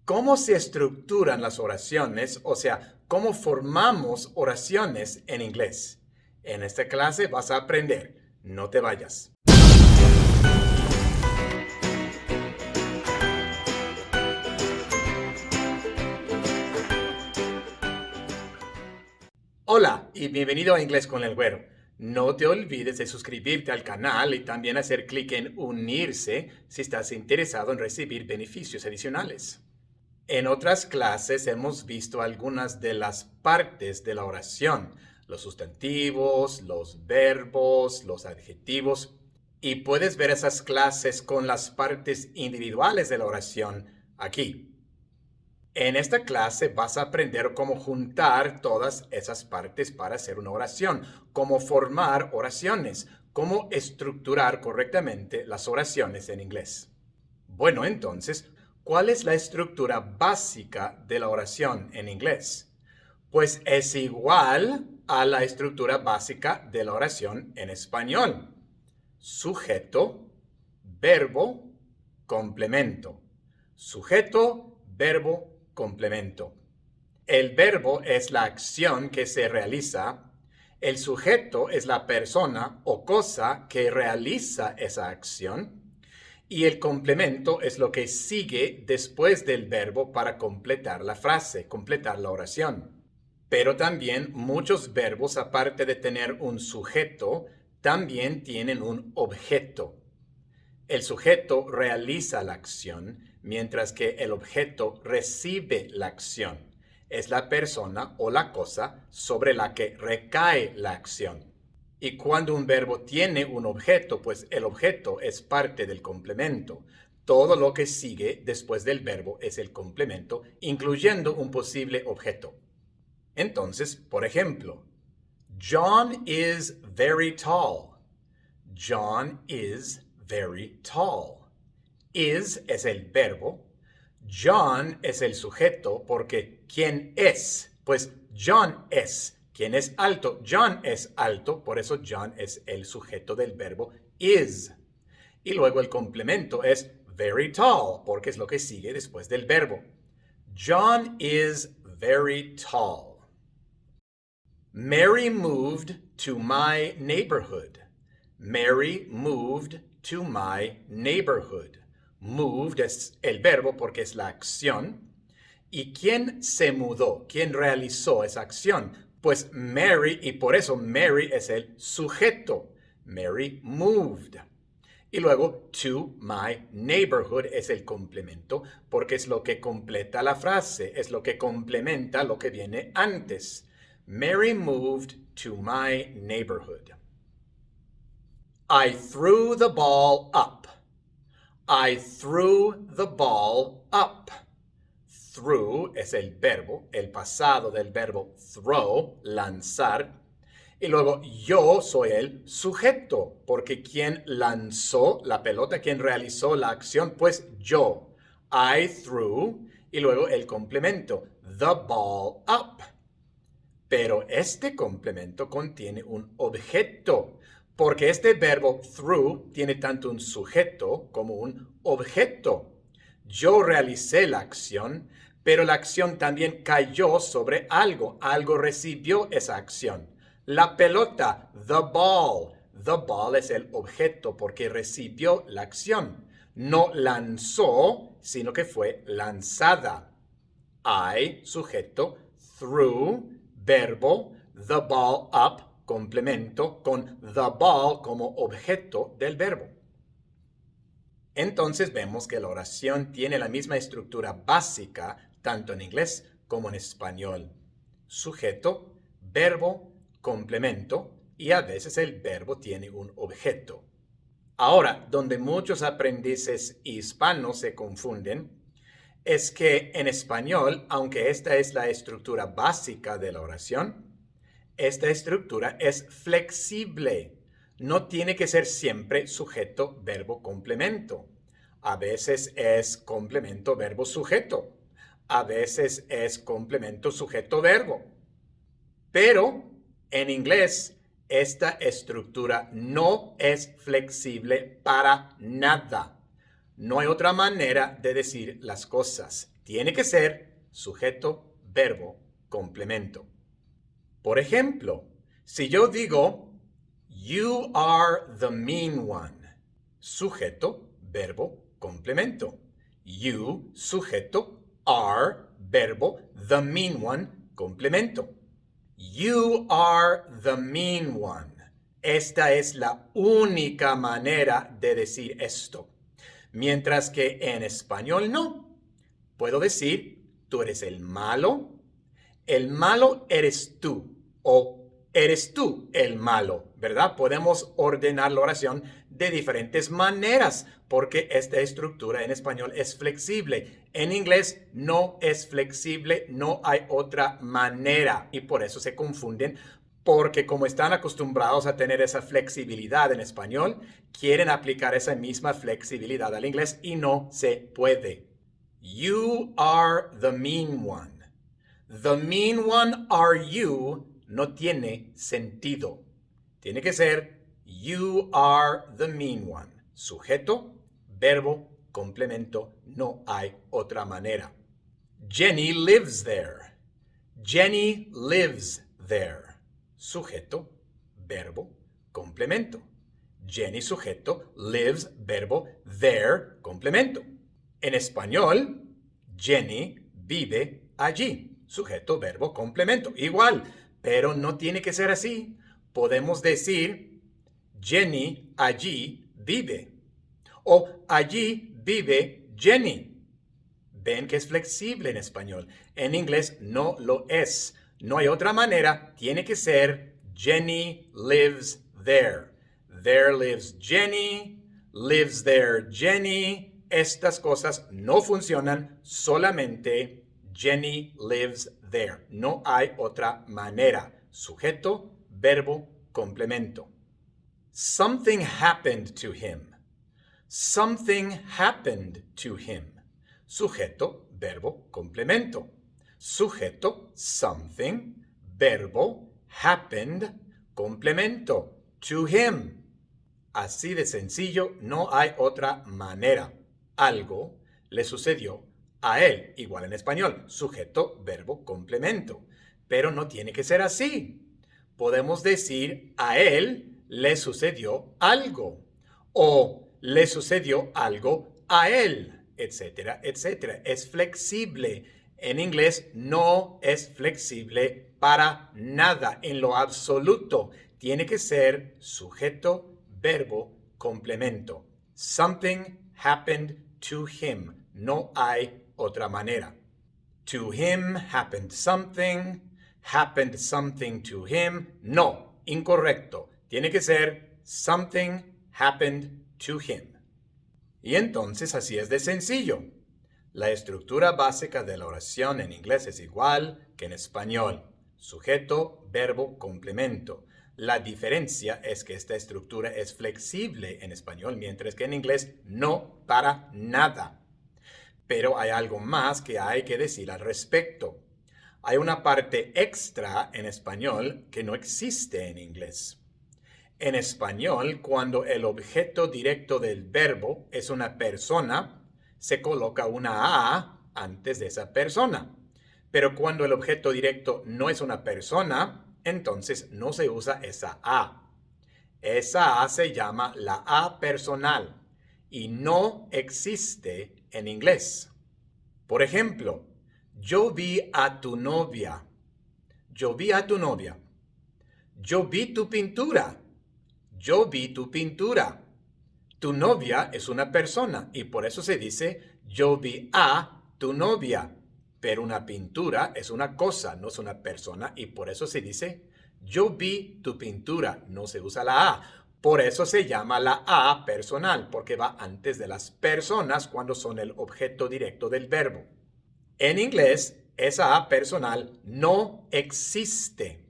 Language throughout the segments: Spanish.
¿Cómo se estructuran las oraciones? O sea, ¿cómo formamos oraciones en inglés? En esta clase vas a aprender. No te vayas. Hola y bienvenido a Inglés con el Güero. No te olvides de suscribirte al canal y también hacer clic en unirse si estás interesado en recibir beneficios adicionales. En otras clases hemos visto algunas de las partes de la oración, los sustantivos, los verbos, los adjetivos, y puedes ver esas clases con las partes individuales de la oración aquí. En esta clase vas a aprender cómo juntar todas esas partes para hacer una oración, cómo formar oraciones, cómo estructurar correctamente las oraciones en inglés. Bueno, entonces, ¿cuál es la estructura básica de la oración en inglés? Pues es igual a la estructura básica de la oración en español. Sujeto, verbo, complemento. Sujeto, verbo, complemento. El verbo es la acción que se realiza. El sujeto es la persona o cosa que realiza esa acción. Y el complemento es lo que sigue después del verbo para completar la frase, completar la oración. Pero también muchos verbos, aparte de tener un sujeto, también tienen un objeto. El sujeto realiza la acción, mientras que el objeto recibe la acción. Es la persona o la cosa sobre la que recae la acción. Y cuando un verbo tiene un objeto, pues el objeto es parte del complemento. Todo lo que sigue después del verbo es el complemento, incluyendo un posible objeto. Entonces, por ejemplo, John is very tall. John is very tall. Is es el verbo. John es el sujeto porque ¿quién es? Pues John es. ¿Quién es alto? John es alto, por eso John es el sujeto del verbo is. Y luego el complemento es very tall, porque es lo que sigue después del verbo. John is very tall. Mary moved to my neighborhood. Mary moved to my neighborhood. Moved es el verbo porque es la acción. ¿Y quién se mudó? ¿Quién realizó esa acción? Pues Mary, y por eso Mary es el sujeto. Mary moved. Y luego, to my neighborhood es el complemento, porque es lo que completa la frase, es lo que complementa lo que viene antes. Mary moved to my neighborhood. I threw the ball up. I threw the ball up. Threw es el verbo, el pasado del verbo throw, lanzar. Y luego yo soy el sujeto, porque quien lanzó la pelota, quien realizó la acción, pues yo. I threw, y luego el complemento, the ball up. Pero este complemento contiene un objeto, porque este verbo threw tiene tanto un sujeto como un objeto. Yo realicé la acción, pero la acción también cayó sobre algo. Algo recibió esa acción. La pelota, the ball. The ball es el objeto porque recibió la acción. No lanzó, sino que fue lanzada. I, sujeto, threw, verbo, the ball up, complemento, con the ball como objeto del verbo. Entonces vemos que la oración tiene la misma estructura básica tanto en inglés como en español. Sujeto, verbo, complemento y a veces el verbo tiene un objeto. Ahora, donde muchos aprendices hispanos se confunden, es que en español, aunque esta es la estructura básica de la oración, esta estructura es flexible. No tiene que ser siempre sujeto, verbo, complemento. A veces es complemento, verbo, sujeto. A veces es complemento, sujeto, verbo. Pero en inglés, esta estructura no es flexible para nada. No hay otra manera de decir las cosas. tiene que ser sujeto, verbo, complemento. Por ejemplo, si yo digo, you are the mean one, sujeto, verbo, complemento. You, sujeto, are, verbo, the mean one, complemento. You are the mean one. Esta es la única manera de decir esto. Mientras que en español no. Puedo decir, tú eres el malo eres tú o eres tú el malo, ¿verdad? Podemos ordenar la oración de diferentes maneras porque esta estructura en español es flexible. En inglés no es flexible, no hay otra manera y por eso se confunden porque como están acostumbrados a tener esa flexibilidad en español, quieren aplicar esa misma flexibilidad al inglés y no se puede. You are the mean one. The mean one are you no tiene sentido. Tiene que ser you are the mean one. Sujeto, verbo, complemento. No hay otra manera. Jenny lives there. Jenny lives there. Sujeto, verbo, complemento. Jenny, sujeto, lives, verbo, there, complemento. En español, Jenny vive allí. Sujeto, verbo, complemento. Igual, pero no tiene que ser así. Podemos decir, Jenny allí vive. O allí vive Jenny. Ven que es flexible en español. En inglés no lo es. No hay otra manera. Tiene que ser Jenny lives there. There lives Jenny. Lives there Jenny. Estas cosas no funcionan, solamente Jenny lives there. No hay otra manera. Sujeto, verbo, complemento. Something happened to him. Something happened to him. Sujeto, verbo, complemento. Sujeto, something, verbo, happened, complemento. To him. Así de sencillo, no hay otra manera. Algo le sucedió a él, igual en español, sujeto, verbo, complemento. Pero no tiene que ser así. Podemos decir a él le sucedió algo o le sucedió algo a él, etcétera, etcétera. Es flexible. En inglés no es flexible para nada, en lo absoluto. Tiene que ser sujeto, verbo, complemento. Something happened to him. No hay otra manera. To him happened something to him. No, incorrecto. Tiene que ser something happened to him. Y entonces así es de sencillo. La estructura básica de la oración en inglés es igual que en español. Sujeto, verbo, complemento. La diferencia es que esta estructura es flexible en español, mientras que en inglés no para nada. Pero hay algo más que hay que decir al respecto. Hay una parte extra en español que no existe en inglés. En español, cuando el objeto directo del verbo es una persona, se coloca una A antes de esa persona. Pero cuando el objeto directo no es una persona, entonces no se usa esa A. Esa A se llama la A personal y no existe en inglés. Por ejemplo, yo vi a tu novia. Yo vi a tu novia. Yo vi tu pintura. Yo vi tu pintura. Tu novia es una persona y por eso se dice yo vi a tu novia. Pero una pintura es una cosa, no es una persona y por eso se dice yo vi tu pintura. No se usa la A. Por eso se llama la A personal, porque va antes de las personas cuando son el objeto directo del verbo. En inglés, esa A personal no existe.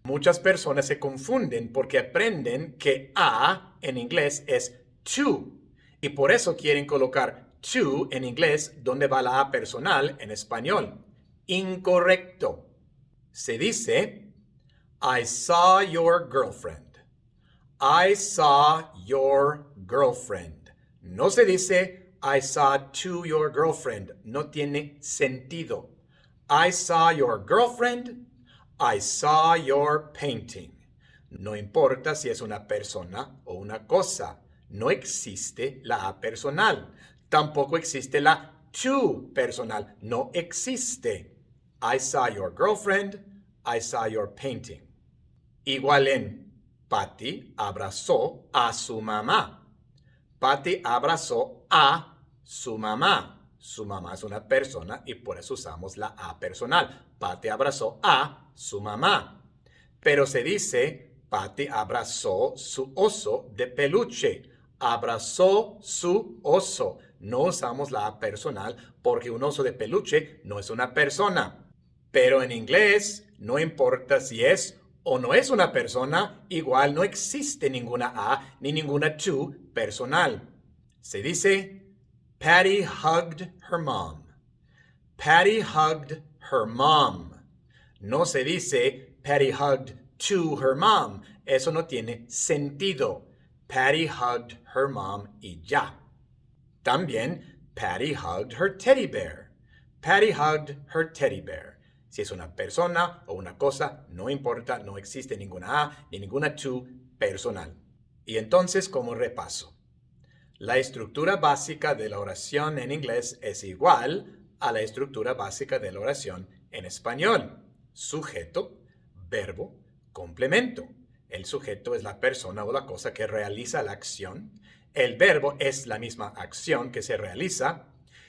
Muchas personas se confunden porque aprenden que A en inglés es to y por eso quieren colocar to en inglés donde va la A personal en español. Incorrecto. Se dice I saw your girlfriend. I saw your girlfriend. No se dice I saw to your girlfriend no tiene sentido. I saw your girlfriend. I saw your painting. No importa si es una persona o una cosa. No existe la A personal. Tampoco existe la to personal. No existe. I saw your girlfriend. I saw your painting. Igual en Patty abrazó a su mamá. Patty abrazó a su mamá. Su mamá es una persona y por eso usamos la A personal. Patty abrazó a su mamá. Pero se dice, Patty abrazó su oso de peluche. Abrazó su oso. No usamos la A personal porque un oso de peluche no es una persona. Pero en inglés, no importa si es o no es una persona, igual no existe ninguna A ni ninguna to personal. Se dice, Patty hugged her mom. Patty hugged her mom. No se dice, Patty hugged to her mom. Eso no tiene sentido. Patty hugged her mom y ya. También, Patty hugged her teddy bear. Patty hugged her teddy bear. Si es una persona o una cosa, no importa, no existe ninguna A ni ninguna to personal. Y entonces, como repaso, la estructura básica de la oración en inglés es igual a la estructura básica de la oración en español. Sujeto, verbo, complemento. El sujeto es la persona o la cosa que realiza la acción. El verbo es la misma acción que se realiza.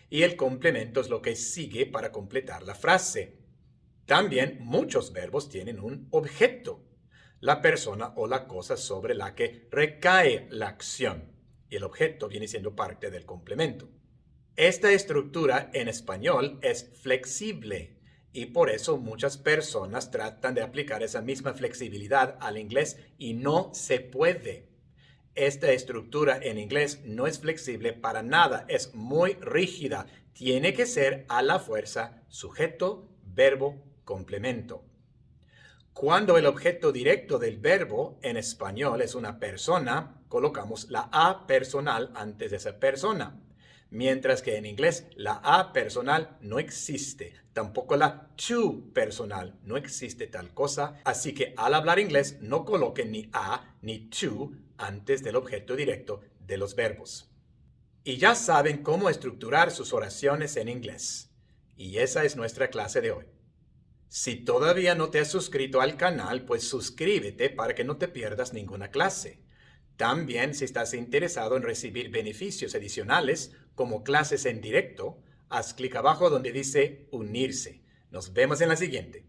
Y el complemento es lo que sigue para completar la frase. También muchos verbos tienen un objeto, la persona o la cosa sobre la que recae la acción, y el objeto viene siendo parte del complemento. Esta estructura en español es flexible y por eso muchas personas tratan de aplicar esa misma flexibilidad al inglés y no se puede. Esta estructura en inglés no es flexible para nada, es muy rígida. Tiene que ser a la fuerza sujeto, verbo, complemento. Cuando el objeto directo del verbo en español es una persona, colocamos la A personal antes de esa persona. Mientras que en inglés la A personal no existe, tampoco la to personal, no existe tal cosa. Así que al hablar inglés no coloquen ni A ni to antes del objeto directo de los verbos. Y ya saben cómo estructurar sus oraciones en inglés. Y esa es nuestra clase de hoy. Si todavía no te has suscrito al canal, pues suscríbete para que no te pierdas ninguna clase. También, si estás interesado en recibir beneficios adicionales, como clases en directo, haz clic abajo donde dice unirse. Nos vemos en la siguiente.